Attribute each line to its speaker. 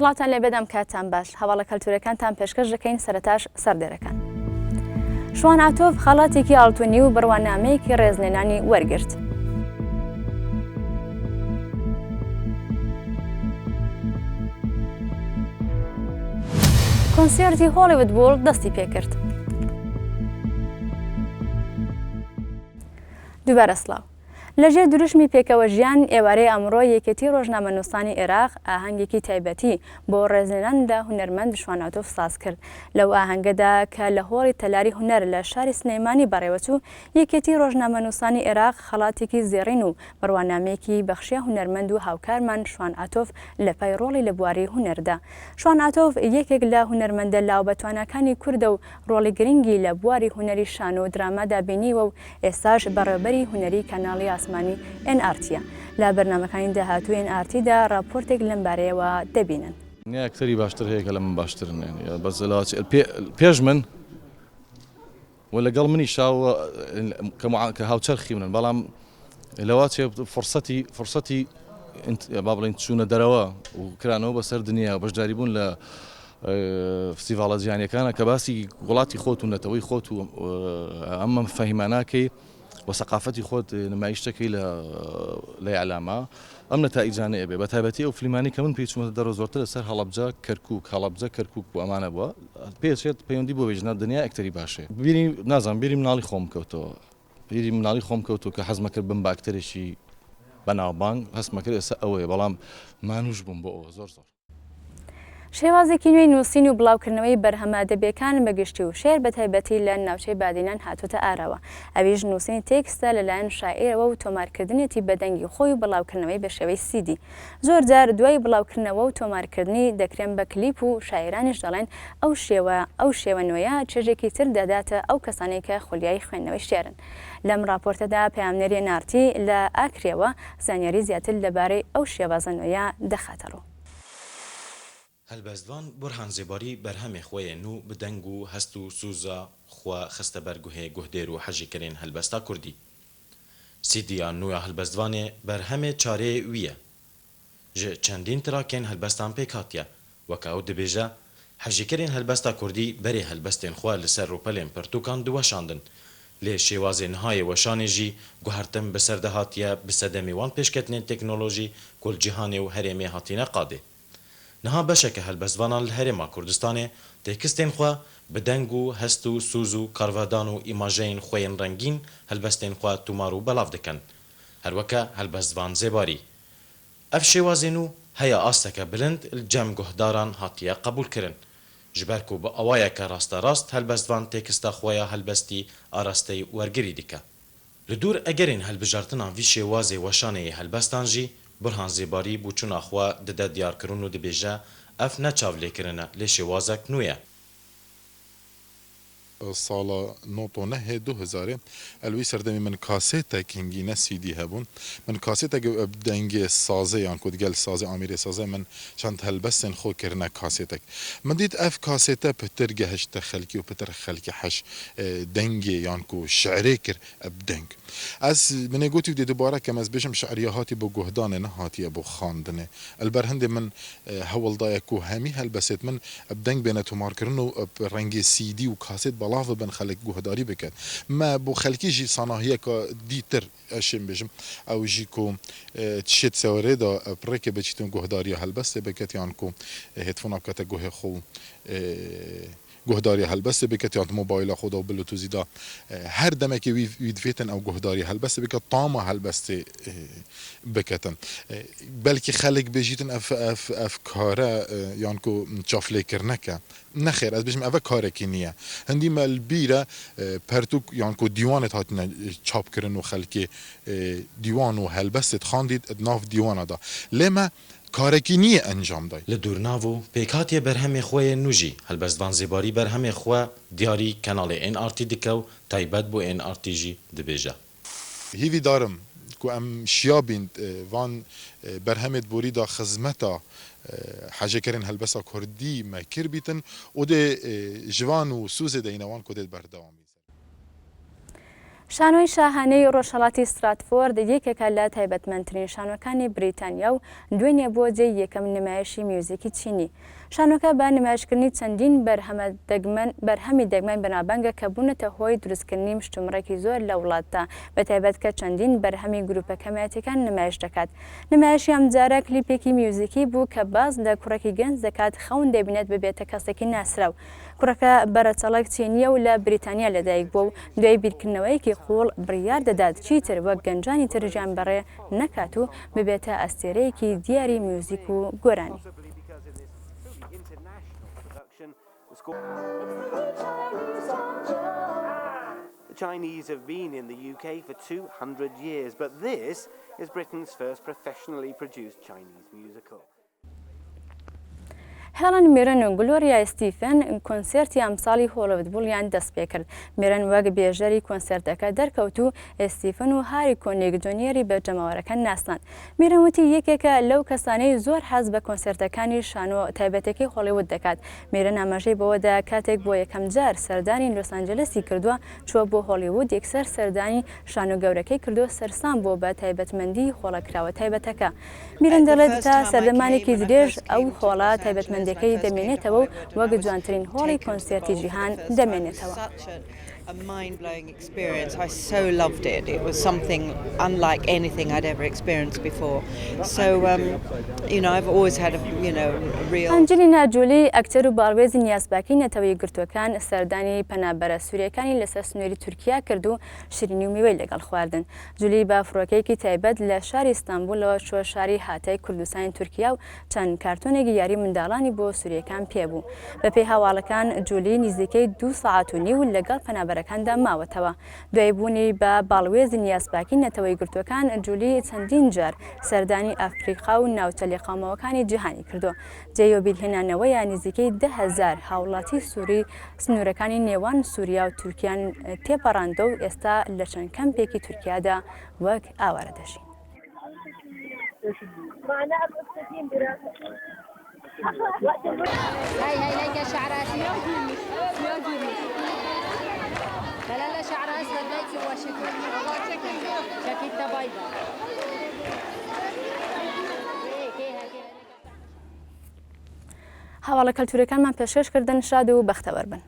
Speaker 1: سڵاتان لێ بێدەم کاتان باش هەواڵە کەلتورەکانتان پێشکەش دەکەین سەرەتاش سەردێرەکان. شوان ئاتۆف خەڵاتێکی ئاڵتونی و بڕوانامەیەکی ڕێزلێنانی وەرگرت. کۆنسێرتی هۆلیوود بۆڵ دەستی پێکرد. دووبارە سڵاو. لەژێر دروشمی پێکەوە ژیان ئێوارەی ئەمڕۆ یەکێتی ڕۆژنامەنووسانی عێراق ئاهەنگێکی تایبەتی بۆ ڕێزلێناندا هونەرمەند شوان ئاتۆف ساز کرد. لەو ئاهەنگەدا کە لە هۆڵی تەلاری هونەر لە شاری سلەیمانی بەڕێوەچوو یەکێتی ڕۆژنامەنووسانی عێراق خەڵاتێکی زێڕین و بڕوانامەیەکی بەخشیە هونەرمەند و هاوکارمان شوان ئاتۆف لە پای ڕۆڵی لە بواری هونەردا. شوان ئاتۆف یەکێک لە هونەرمەندە لاو بەتوانەکانی کوردە و ڕۆڵی گرنگی لە بواری هونەری شان و درامادا بینیوە و ئێستاش بەڕێوەبەری هونەری کەناڵی ئاسمانی NRTە. لە بەرنامەکانی داهاتوو NRTدا راپۆرتێک لەم بارەیەوە دەبینن.
Speaker 2: ئەکتەری باشتر هەیە کە لە من باشترن بەس پێش من و لەگەڵ منی شاوە کە هاوچەرخی منن بەڵام لەواتێ فرسەتی با بڵین چوونە دەرەوە و کرانەوە بەسەر دنیا و بەشداری بوون لە فستیڤالە جیهانیەکانە کە باسی وڵاتی خۆت و نەتەوەی خۆت و ئەمە فەهیماناکەی و سەقافەتی خۆت نمایشتەکەی لە ئەعلامە ئەم نەتائیجانە ئەبێ بە تایبەتی ئەو فلیمانی کە من پێی چوومەتە دەرەوە زۆرتر لەسەر هەڵەبجە کەرکووک و ئەمانە بووە پێچێت پەیوەندی بۆ بێژنە دنیا ئەکتەری باشێ نازانم بیری مناڵی خۆم کەوتەوە کە حەزمە کرد بم بە ئەکتەرێکی بەناوبانگ هەستمە کرد ئێستا ئەوەیە بەڵام مانوش بووم بۆ ئەوە زۆر
Speaker 1: شێوازێکی نوێی نووسین و بڵاوکردنەوەی بەرهەمادەبیەکان بەگشتی و شێر بە تایبەتی لە ناوچەی بادینان هاتوتە ئارەوە. ئەویش نووسینی تێکستە لەلایەن شاعیرەوە و تۆمارکردنێتی بەدەنگی خۆی و بڵاوکردنەوەی بە شێوەی سیدی. زۆر جار دوای بڵاوکردنەوە و تۆمارکردنی دەکرێن بە کلیپ و شاعیرانیش دەڵێن ئەو شێوە نوێیە چێژێکی تر دەداتە ئەو کەسانی کە خولیای خوێندنەوەی شێرن. لەم راپۆرتەدا پەیامنەری NRT لە ئاکرێوە زانیاری زیاتر لەبارەی ئەو شێوازە نوێیە دەخاتەڕوو.
Speaker 3: هەلبەستوان بورهان زێباری بەرهەمێ خۆیە نو بدەنگ و هەست و سوزە خوا خستە بەرگوهەیە گوهدێر و حەژیکردن هەلبەستا کوردی. سیدیان نویا هەلبەستوانێ بەرهەمێ چارێ ویە. ژ چەندین تراکێن هەلبەستان پێک هاتیە وەکە ئەو دەبێژە حەژیکردن هەلبەستا کوردی بەرێ هەلبەستێن خوا لەسەر ڕووپەلێن پرتوکان دووەشاندن. لێ شێوازێن هایە وەشانێژی گوهرتن بەسەردە هاتیە بسەدەمی وان پێشکەتنێن تەکنۆلۆژی کولجیهانێ و هەرێمێ هاتینە قادێ. نها بەشێکە هەلبەستوانان لە هەرێما کوردستانێ تێکستێن خوا بدەنگ و هەست و سوز و کارڤدان و ئیماژەین خۆیان ڕەنگین هەلبەستێن خوا تومار و بەڵاو دەکەن هەروەکە هەلبەستوان زێباری ئەف شێوازێن و هەیە ئاستەکە بلند جەم گوهداران هاتیە قبولکردن ژبەرک و بە ئەوایە کە ڕاستە ڕاست هەلبەستوان تێکستە خۆیە هەلبەستی ئاراستەی وەرگری دیکە لە دوور ئەگەرین هەلبژارتنا وی شێوازێ وەشانەیە هەلبەستان ژی بورهان زێباری بووچوونا خوا دەدە دیارکردن و دەبێژە ئەف نەچاو لێکردنە لێ شێوازێک نوێیە.
Speaker 4: ساڵە 2009 ئەلوی سەردەمی من کاسێتێکینگی نەسیدی هەبوون من کاسێتێک دەنگێ سازە یان کودگەل سازە ئامیرێ سازە من چەند هەلبەستێن خۆکردنە کاسێتێک من دیت ئەف کاسێتە پتر گەهشتە خەلکی و پتر خەلکی حەش دەنگێ یان کو شعرێ کرد ئەب دەنگ ئەس منێ گوتی و دووبارە کەم ئەس بێژم شعریە هاتی بۆ گوهدانێ نەهاتیە بۆ خاندنێ ئەلبەر هەندێ من هەوڵدایە و هەمی هەلبەسێت من ئەب دەنگ بێنە تۆمارکردن و ڕەنگی سیدی و کاسێت بەڵاو بن خەلک گوهداری بکات ما بۆ خەلکیژی ساناهیەکە دیتر ئەشێم بێژم ئەو ژی کو تشێت سەوەرێدا پڕێکێ بچیتن گوهداریە هەلبەستێ بکات یان کو هێتفۆنا بکاتە گوهێ خۆ گوهداری هەلبەستێ بکات یان مۆبایلا خۆدا و بلوتوزیدا هەر دەمێکی ویدفێتن ئەو گوهداری هەلبەستێ بکات تامە هەلبەستێ بکەتن بەلکی خەلک بێژیتن ئەف کارە یان کو چافلێکردنەکە نەخێر ئەس بێژم ئەوە کارێکی نییە هەندی مەلبیرە پەرتوک یان کو دیوانت هاتنە چاپکردن و خەلکی دیوان و هەلبەستت خاندیت ناو دیوانەدا لێمە کارێکی نییە ئەنجام دای
Speaker 3: لە دوورناو و پێکاتیە بەرهەمێ خۆیە نوژی هەلبەستوان زێباری بەرهەمێ خوا دیاری کەناڵی NRT دکە و تایبەت بۆ NRT ژی دەبێژە
Speaker 4: هیوی دارم کو ئەم شیابین وان بەرهەمێت بوریدا خزمەتە حەجەکردن هەلبەسا کوردی مەکر بیتن و دێ ژوان و سوزێ دەینەوان کو دێت بەردەوام
Speaker 1: شانۆی شاهانەی ڕۆژهەڵاتی ستراتفۆرد یەکێکە لە تایبەتمەندترین شانۆکانی بریتانیا و دوێنێ بۆ جێی یەکەم نمایشی میوزیکی چینی. شانۆکە بە نمایشکردنی چەندین بەرهەمی دەگمەن بەنابەنگە کە بوونەتە هۆی دروستکردنی مشتومڕێکی زۆر لە وڵاتدا، بەتایبەت کە چەندین بەرهەمی گروپە کەمایەتیەکان نمایش دەکات. نمایشی ئەم جارە کلیپێکی میوزیکی بوو کە باز لە کوڕێکی گەنج دەکات خەون دەبینێت ببێتە کەسێکی ناسراو. کوڕەکە بەرەچەڵک چینیە و لە بریتانیا لەدایک بووە و دوای بیرکردنەوەیەکی قوڵ بڕیار دەدات چیتر وەک گەنجانی تر ژیان بەڕێ نەکات و ببێتە ئەستێرەیەکی دیاری میوزیک و گۆرانی.
Speaker 5: The Chinese have been in the UK for 200 years, but this is Britain's first professionally produced Chinese musical.
Speaker 1: هێڵن میرن و گلۆریا ئستیفن کۆنسێرتی ئەمساڵی هۆڵیوودبولیان دەست پێ کرد. میرن وەک بێژەری کۆنسێرتەکە دەرکەوت و ئستیفن و هاری کۆنیگدۆنیەری بە جەماوەرەکە ناسان. میرن وتی یەکێکە لەو کەسانەی زۆر حەز بە کۆنسێرتەکانی شانۆ تایبەتەکەی هۆڵیوود دەکات. میرن ئاماژەی بەوەدا کاتێک بۆ یەکەم جار سەردانی لۆس ئەنجلسی کردووە چووە بۆ هۆڵیوود یەکسەر سەردانی شانۆ گەورەکەی کردو سەرسام بۆ بە تایبەتمەندی هۆڵەکراوە تایبەتەکە. میرن دەڵێت تا سەردەمانێکی درێژ ئەو هۆڵە تایبەتمەندەکەی دەمێنێتەوە و وەک جوانترین هۆڵی کۆنسێرتی جیهان دەمێنێتەوە.
Speaker 6: A mind-blowing experience. I so loved it. It was something unlike anything I'd ever experienced before. So, I've always had a real...
Speaker 1: ئەنجلینا جولی ئەکتەر و باڵوێزی نیازباکی نەتەوەی گرتوەکان سەردانی پەنابەرە سووریەکانی لەسەر سنووری تورکیا کرد و شیرینی و میوەی لەگەڵ خواردن. جولی بە فڕۆکەیەکی تایبەت لە شاری ئیستانبولەوە چوە شاری هاتای کوردستانی تورکیا و چەند کارتۆنێکی یاری منداڵانی بۆ سووریەکان پێبوو. بەپێی هەواڵەکان جولی نزیکەی 2.5 ساعت لەگەڵ پەنابەرەکاندا ماوەتەوە. دوای بوونی بە باڵوێزی نیازباکی نەتەوەی گرتوەکان جولی چەندین جار سەردانی ئەفریقا و ناوچە لێقامەوەکانی جیهانی کردو. جێی بیرهێنانەوەیان نزیکەی 10,000 هاوڵاتی سووری سنوورەکانی نێوان سووریا و تورکیان تێپەڕاندە و ئێستا لە چەند کەمپێکی تورکیادا وەک ئاوارە دەژین.
Speaker 7: لا شعرها اسود بيتي وشكلها بيضاء
Speaker 1: هەواڵە کەلتورەکانمان پێشکەشکردن شاد و بەختەوەر بن.